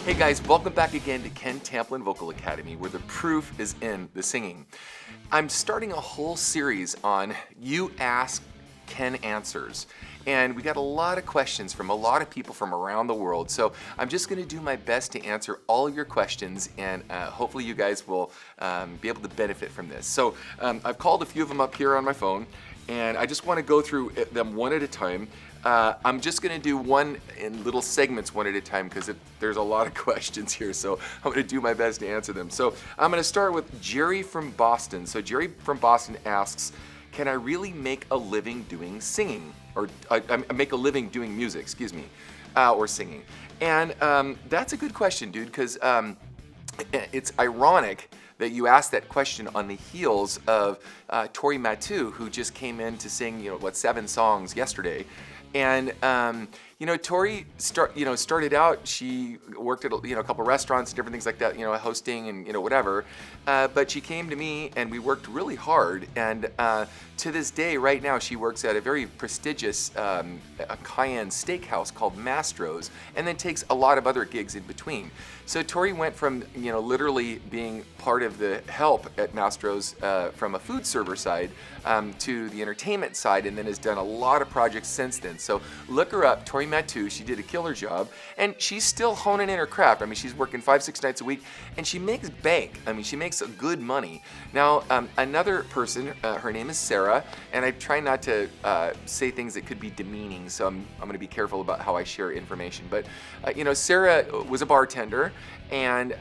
Hey guys, welcome back again to Ken Tamplin Vocal Academy, where the proof is in the singing. I'm starting a whole series on You Ask, Ken Answers. And we got a lot of questions from a lot of people from around the world. So I'm just going to do my best to answer all of your questions, and hopefully you guys will be able to benefit from this. So I've called a few of them up here on my phone, and I just want to go through them one at a time. I'm just going to do one in little segments one at a time because there's a lot of questions here, so I'm going to do my best to answer them. So I'm going to start with Jerry from Boston. So Jerry from Boston asks, can I really make a living doing singing? Or I make a living doing music, excuse me, or singing? And that's a good question, dude, because it's ironic that you asked that question on the heels of Tori Matu, who just came in to sing, 7 songs yesterday. And Tori started out. She worked at a couple restaurants and different things like that, hosting and whatever. But she came to me and we worked really hard. And to this day, right now, she works at a very prestigious Cayenne steakhouse called Mastro's, and then takes a lot of other gigs in between. So Tori went from literally being part of the help at Mastro's from a food server side to the entertainment side, and then has done a lot of projects since then. So look her up, Tori Matu. She did a killer job, and she's still honing in her craft. I mean, she's working 5-6 nights a week, and she makes bank. I mean, she makes good money. Now, another person, her name is Sarah, and I try not to say things that could be demeaning, so I'm going to be careful about how I share information. But Sarah was a bartender, and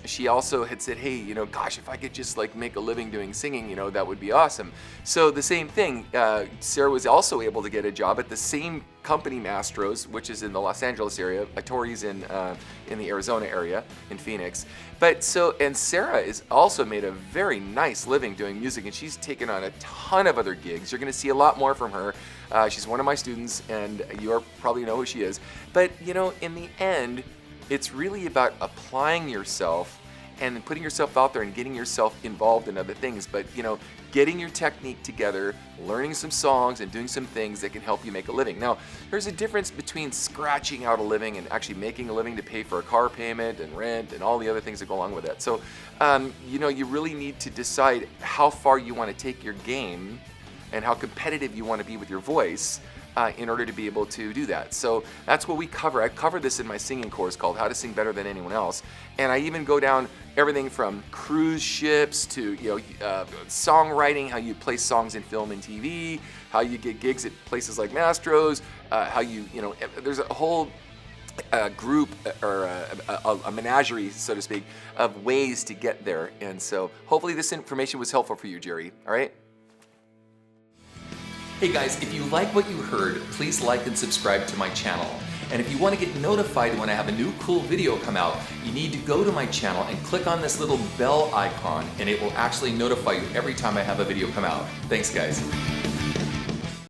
she also had said, hey, gosh, if I could just make a living doing singing, that would be awesome. So the same thing, Sarah was also able to get a job at the same company, Mastro's, which is in the Los Angeles area. Tori's in the Arizona area, in Phoenix. And Sarah is also made a very nice living doing music, and she's taken on a ton of other gigs. You're going to see a lot more from her. She's one of my students, and you probably know who she is. But in the end, it's really about applying yourself and putting yourself out there and getting yourself involved in other things. But getting your technique together, learning some songs, and doing some things that can help you make a living. Now, there's a difference between scratching out a living and actually making a living to pay for a car payment and rent and all the other things that go along with that. So, you really need to decide how far you want to take your game and how competitive you want to be with your voice in order to be able to do that. So that's what we cover. I cover this in my singing course called How to Sing Better Than Anyone Else. And I even go down everything from cruise ships to songwriting, how you play songs in film and TV, how you get gigs at places like Mastro's, how there's a whole group or a menagerie, so to speak, of ways to get there. And so hopefully this information was helpful for you, Jerry. All right? Hey guys, if you like what you heard, please like and subscribe to my channel. And if you want to get notified when I have a new cool video come out, you need to go to my channel and click on this little bell icon, and it will actually notify you every time I have a video come out. Thanks guys.